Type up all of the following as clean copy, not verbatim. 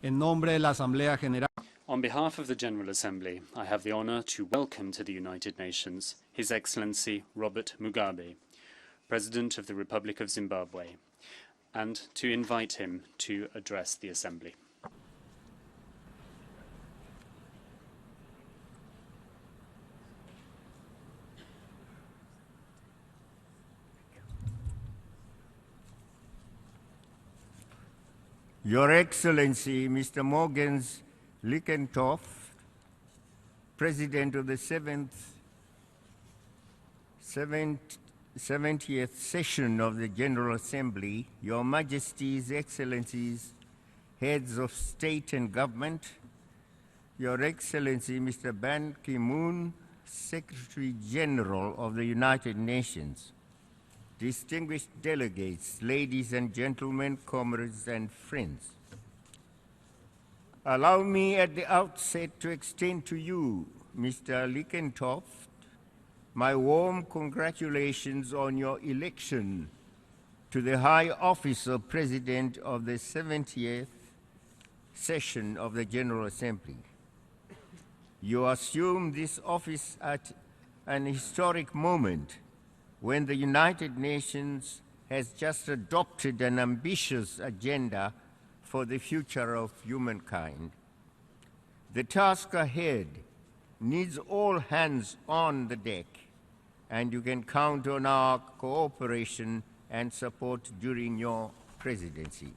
En nombre de la Asamblea General. On behalf of the General Assembly, I have the honor to welcome to the United Nations His Excellency Robert Mugabe, President of the Republic of Zimbabwe, and to invite him to address the Assembly. Your Excellency, Mr. Morgens Lickenthoff, President of the 70th session of the General Assembly, Your Majesties, Excellencies, Heads of State and Government, Your Excellency, Mr. Ban Ki-moon, Secretary General of the United Nations, distinguished delegates, ladies and gentlemen, comrades and friends. Allow me at the outset to extend to you, Mr. Lickenthoff, my warm congratulations on your election to the high office of President of the 70th session of the General Assembly. You assume this office at an historic moment when the United Nations has just adopted an ambitious agenda for the future of humankind. The task ahead needs all hands on the deck, and you can count on our cooperation and support during your presidency.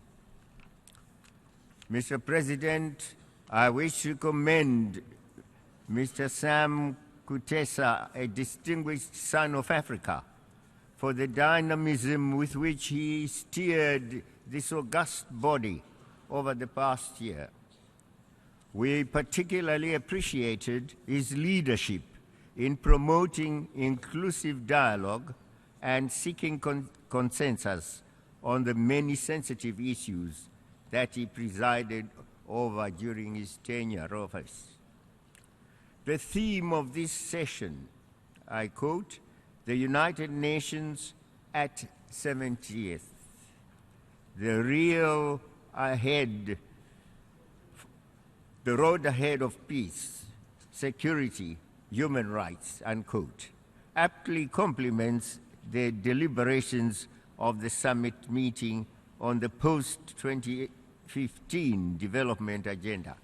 Mr. President, I wish to commend Mr. Sam Kutesa, a distinguished son of Africa, for the dynamism with which he steered this august body over the past year. We particularly appreciated his leadership in promoting inclusive dialogue and seeking consensus on the many sensitive issues that he presided over during his tenure of office. The theme of this session, I quote, "The United Nations at 70th, the road ahead of peace, security, human rights," unquote, aptly complements the deliberations of the summit meeting on the post-2015 development agenda.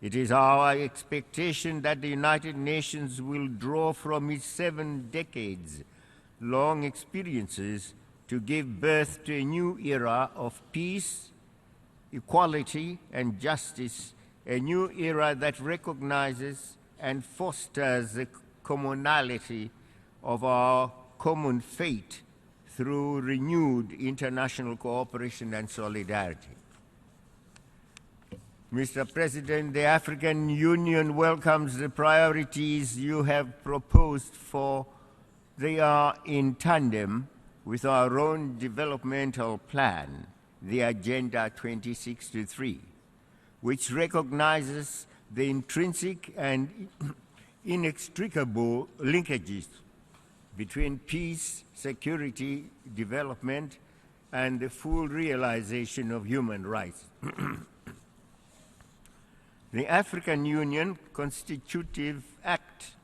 It is our expectation that the United Nations will draw from its 7 decades-long experiences to give birth to a new era of peace, equality, and justice, a new era that recognizes and fosters the commonality of our common fate through renewed international cooperation and solidarity. Mr. President, the African Union welcomes the priorities you have proposed, for they are in tandem with our own developmental plan, the Agenda 2063, which recognizes the intrinsic and inextricable linkages between peace, security, development, and the full realization of human rights. The African Union Constitutive Act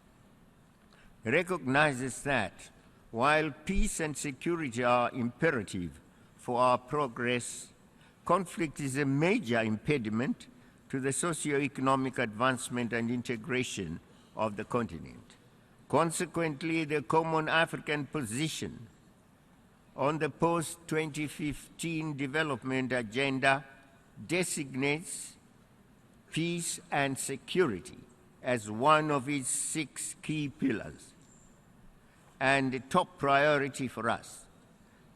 recognizes that while peace and security are imperative for our progress, conflict is a major impediment to the socio-economic advancement and integration of the continent. Consequently, the Common African Position on the post-2015 development agenda designates peace and security as one of its 6 key pillars and a top priority for us.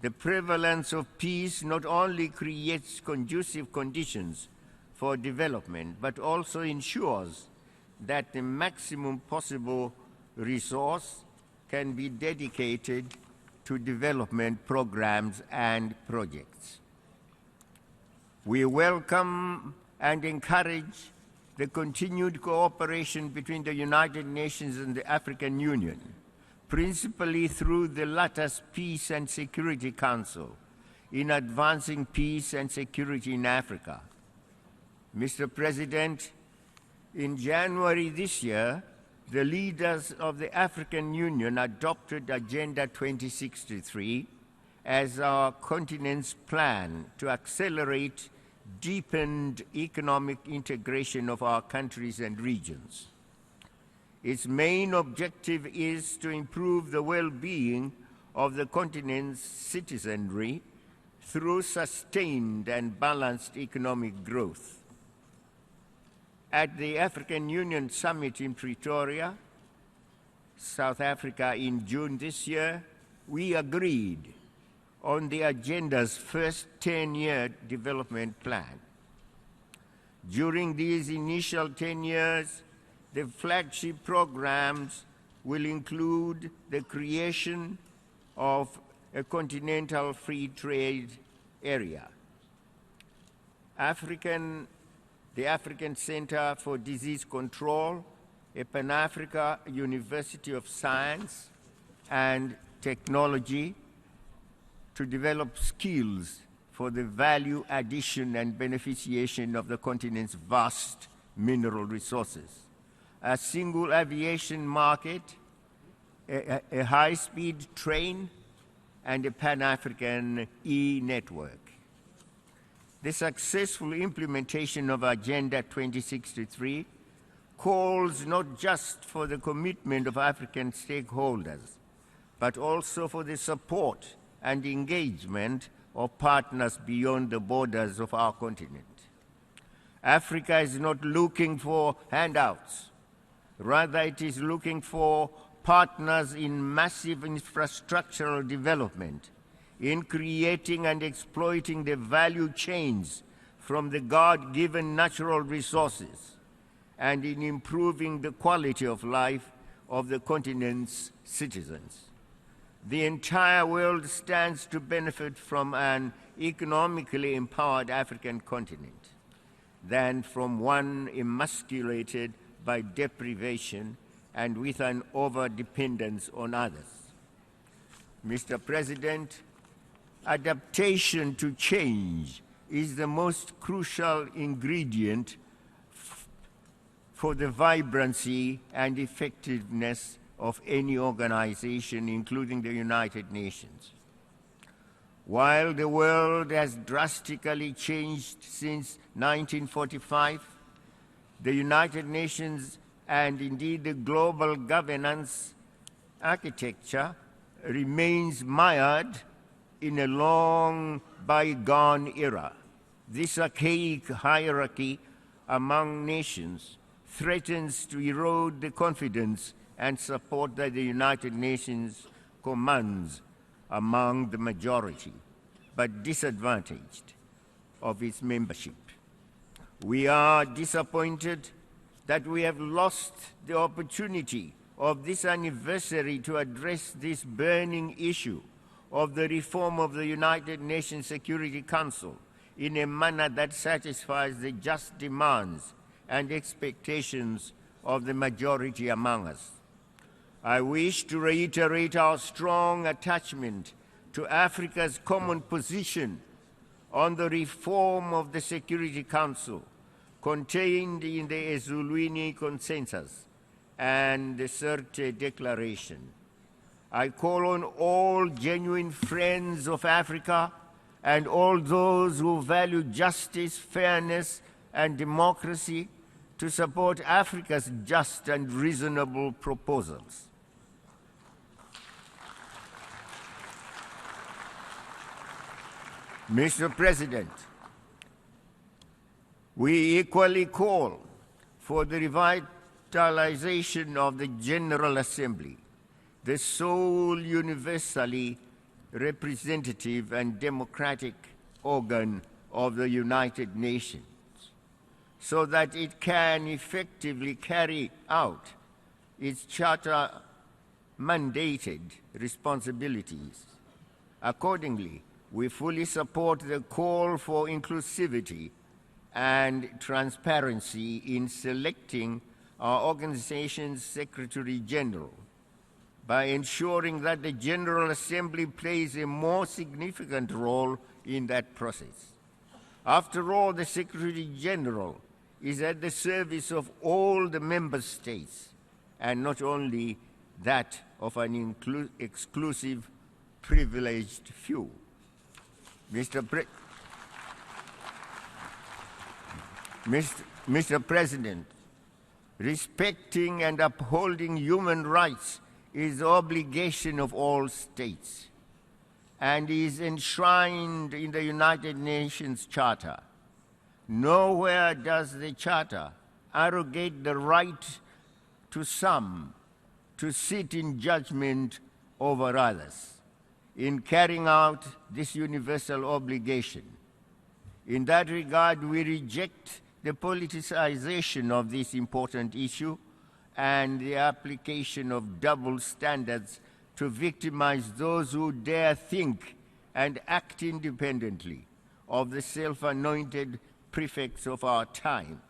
The prevalence of peace not only creates conducive conditions for development, but also ensures that the maximum possible resource can be dedicated to development programs and projects. We welcome and encourage the continued cooperation between the United Nations and the African Union, principally through the latter's Peace and Security Council, in advancing peace and security in Africa. Mr. President, in January this year, the leaders of the African Union adopted Agenda 2063 as our continent's plan to accelerate deepened economic integration of our countries and regions. Its main objective is to improve the well-being of the continent's citizenry through sustained and balanced economic growth. At the African Union Summit in Pretoria, South Africa in June this year, we agreed on the agenda's first 10-year development plan. During these initial 10 years, the flagship programs will include the creation of a continental free trade area, the African Center for Disease Control, a Pan-Africa University of Science and Technology to develop skills for the value addition and beneficiation of the continent's vast mineral resources, a single aviation market, a high-speed train, and a Pan-African e-network. The successful implementation of Agenda 2063 calls not just for the commitment of African stakeholders, but also for the support and engagement of partners beyond the borders of our continent. Africa is not looking for handouts. Rather, it is looking for partners in massive infrastructural development, in creating and exploiting the value chains from the God-given natural resources, and in improving the quality of life of the continent's citizens. The entire world stands to benefit from an economically empowered African continent than from one emasculated by deprivation and with an over-dependence on others. Mr. President, adaptation to change is the most crucial ingredient for the vibrancy and effectiveness of any organization, including the United Nations. While the world has drastically changed since 1945, the United Nations and indeed the global governance architecture remains mired in a long bygone era. This archaic hierarchy among nations threatens to erode the confidence and support that the United Nations commands among the majority, but disadvantaged of its membership. We are disappointed that we have lost the opportunity of this anniversary to address this burning issue of the reform of the United Nations Security Council in a manner that satisfies the just demands and expectations of the majority among us. I wish to reiterate our strong attachment to Africa's common position on the reform of the Security Council contained in the Ezulwini Consensus and the Sirte Declaration. I call on all genuine friends of Africa and all those who value justice, fairness, and democracy to support Africa's just and reasonable proposals. Mr. President, we equally call for the revitalization of the General Assembly, the sole universally representative and democratic organ of the United Nations, so that it can effectively carry out its charter-mandated responsibilities. Accordingly, we fully support the call for inclusivity and transparency in selecting our organization's Secretary General by ensuring that the General Assembly plays a more significant role in that process. After all, the Secretary General is at the service of all the member states and not only that of an exclusive, privileged few. Mr. President, respecting and upholding human rights is the obligation of all states and is enshrined in the United Nations Charter. Nowhere does the Charter arrogate the right to some to sit in judgment over others in carrying out this universal obligation. In that regard, we reject the politicization of this important issue and the application of double standards to victimize those who dare think and act independently of the self-anointed prefects of our time.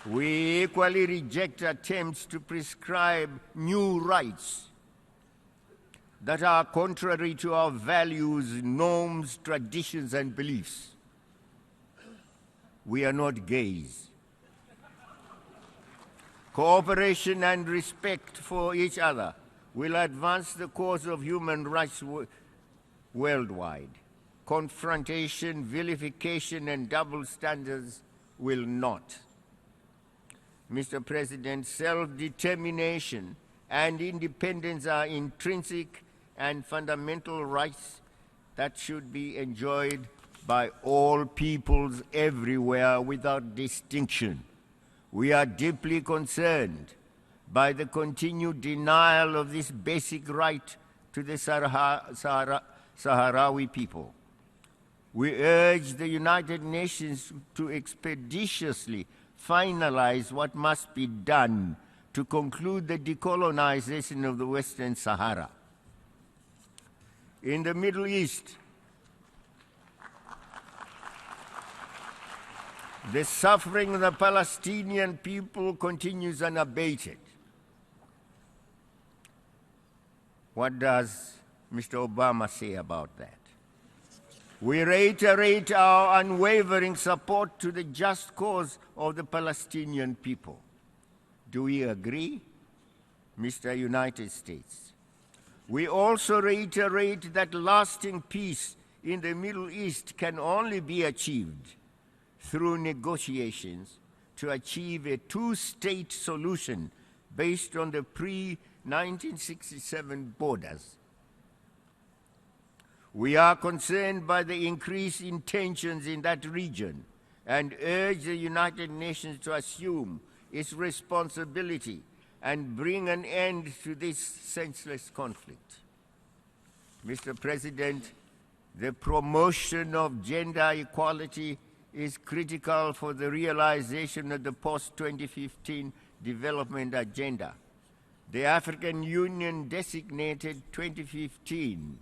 We equally reject attempts to prescribe new rights that are contrary to our values, norms, traditions, and beliefs. We are not gays. Cooperation and respect for each other will advance the cause of human rights worldwide. Confrontation, vilification, and double standards will not. Mr. President, self-determination and independence are intrinsic and fundamental rights that should be enjoyed by all peoples everywhere without distinction. We are deeply concerned by the continued denial of this basic right to the Sahrawi people. We urge the United Nations to expeditiously finalize what must be done to conclude the decolonization of the Western Sahara. In the Middle East, the suffering of the Palestinian people continues unabated. What does Mr. Obama say about that? We reiterate our unwavering support to the just cause of the Palestinian people. Do we agree, Mr. United States? We also reiterate that lasting peace in the Middle East can only be achieved through negotiations to achieve a two-state solution based on the pre-1967 borders. We are concerned by the increase in tensions in that region and urge the United Nations to assume its responsibility and bring an end to this senseless conflict. Mr. President, the promotion of gender equality is critical for the realization of the post-2015 development agenda. The African Union designated 2015,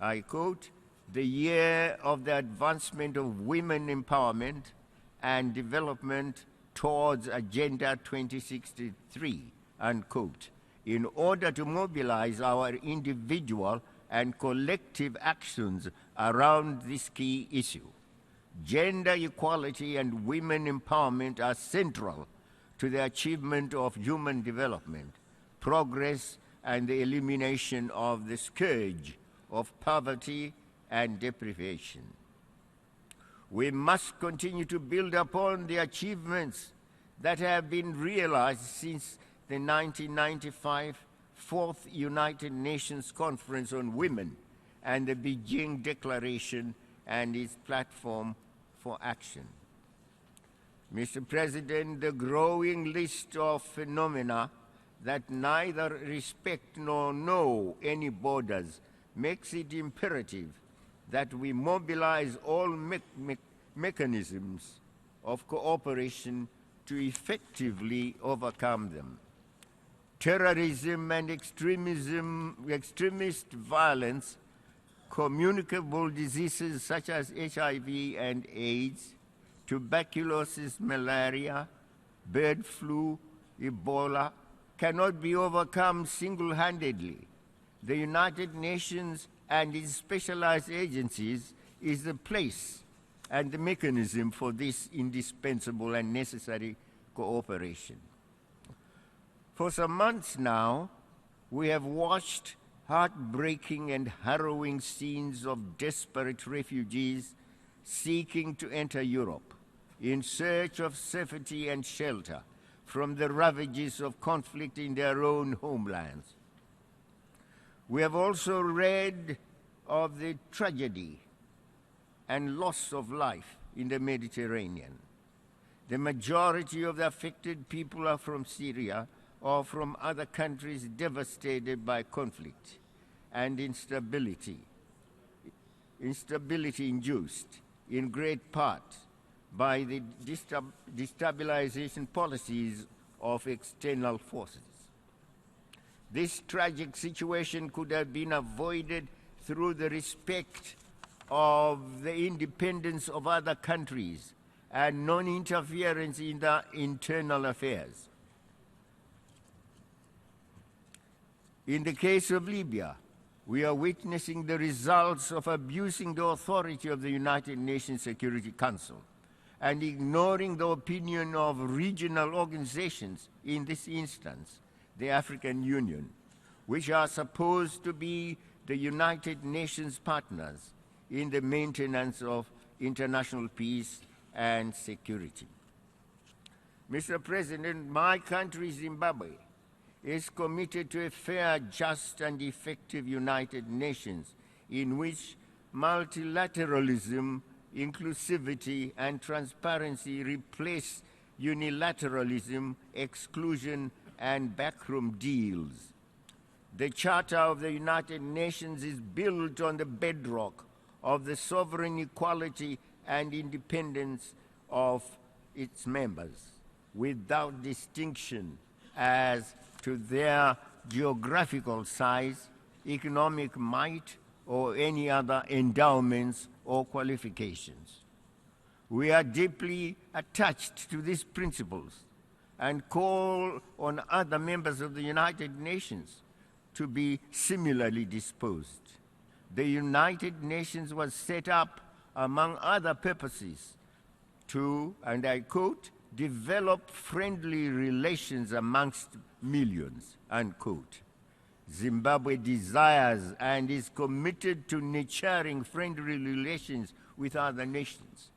I quote, the year of the advancement of women empowerment and development towards Agenda 2063, unquote, in order to mobilize our individual and collective actions around this key issue. Gender equality and women empowerment are central to the achievement of human development, progress, and the elimination of the scourge of poverty and deprivation. We must continue to build upon the achievements that have been realized since the 1995 Fourth United Nations Conference on Women and the Beijing Declaration and its platform for action. Mr. President, the growing list of phenomena that neither respect nor know any borders makes it imperative that we mobilize all mechanisms of cooperation to effectively overcome them. Terrorism and extremist violence, communicable diseases such as HIV and AIDS, tuberculosis, malaria, bird flu, Ebola, cannot be overcome single-handedly. the United Nations and its specialized agencies is the place and the mechanism for this indispensable and necessary cooperation. For some months now, we have watched heartbreaking and harrowing scenes of desperate refugees seeking to enter Europe in search of safety and shelter from the ravages of conflict in their own homelands. We have also read of the tragedy and loss of life in the Mediterranean. The majority of the affected people are from Syria or from other countries devastated by conflict and instability induced in great part by the destabilization policies of external forces. This tragic situation could have been avoided through the respect of the independence of other countries and non-interference in their internal affairs. In the case of Libya, we are witnessing the results of abusing the authority of the United Nations Security Council and ignoring the opinion of regional organizations, in this instance, the African Union, which are supposed to be the United Nations partners in the maintenance of international peace and security. Mr. President, my country, Zimbabwe, is committed to a fair, just, and effective United Nations in which multilateralism, inclusivity, and transparency replace unilateralism, exclusion, and backroom deals. The Charter of the United Nations is built on the bedrock of the sovereign equality and independence of its members, without distinction as to their geographical size, economic might, or any other endowments or qualifications. We are deeply attached to these principles and call on other members of the United Nations to be similarly disposed. The United Nations was set up, among other purposes, to, and I quote, develop friendly relations amongst millions, unquote. Zimbabwe desires and is committed to nurturing friendly relations with other nations,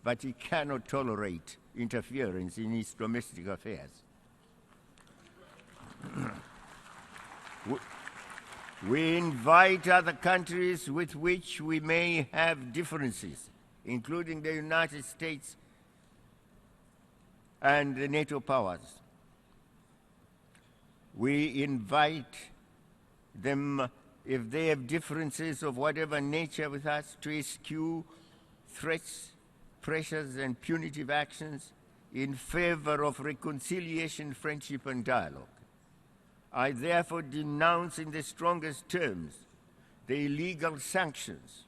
but it cannot tolerate interference in its domestic affairs. We invite other countries with which we may have differences, including the United States and the NATO powers. We invite them, if they have differences of whatever nature with us, to eschew threats, pressures, and punitive actions in favor of reconciliation, friendship, and dialogue. I therefore denounce in the strongest terms the illegal sanctions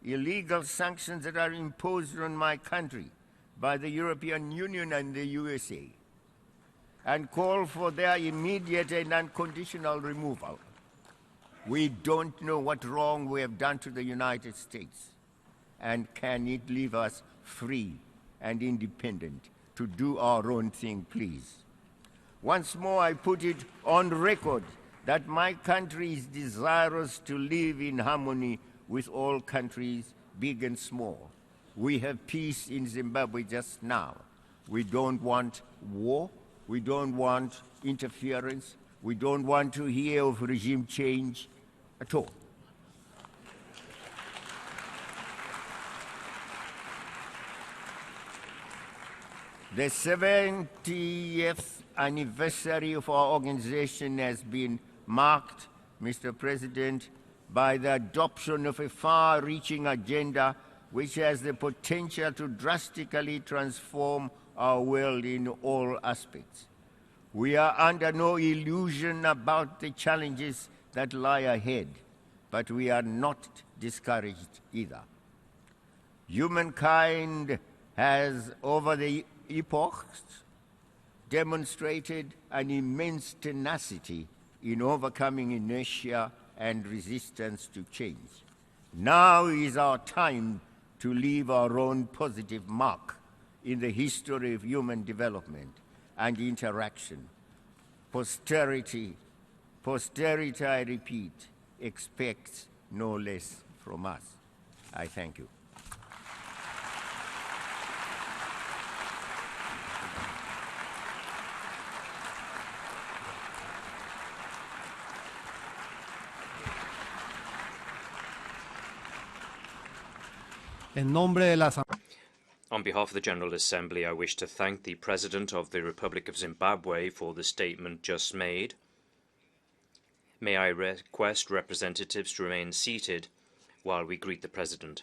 that are imposed on my country by the European Union and the USA, and call for their immediate and unconditional removal. We don't know what wrong we have done to the United States, and can it leave us free and independent to do our own thing, please? Once more, I put it on record that my country is desirous to live in harmony with all countries, big and small. We have peace in Zimbabwe just now. We don't want war. We don't want interference. We don't want to hear of regime change at all. The 70th anniversary of our organization has been marked, Mr. President, by the adoption of a far-reaching agenda which has the potential to drastically transform our world in all aspects. We are under no illusion about the challenges that lie ahead, but we are not discouraged either. Humankind has, over the epochs, demonstrated an immense tenacity in overcoming inertia and resistance to change. Now is our time to leave our own positive mark in the history of human development and interaction. Posterity, I repeat, expects no less from us. I thank you. En nombre de la On behalf of the General Assembly, I wish to thank the President of the Republic of Zimbabwe for the statement just made. May I request representatives to remain seated while we greet the President.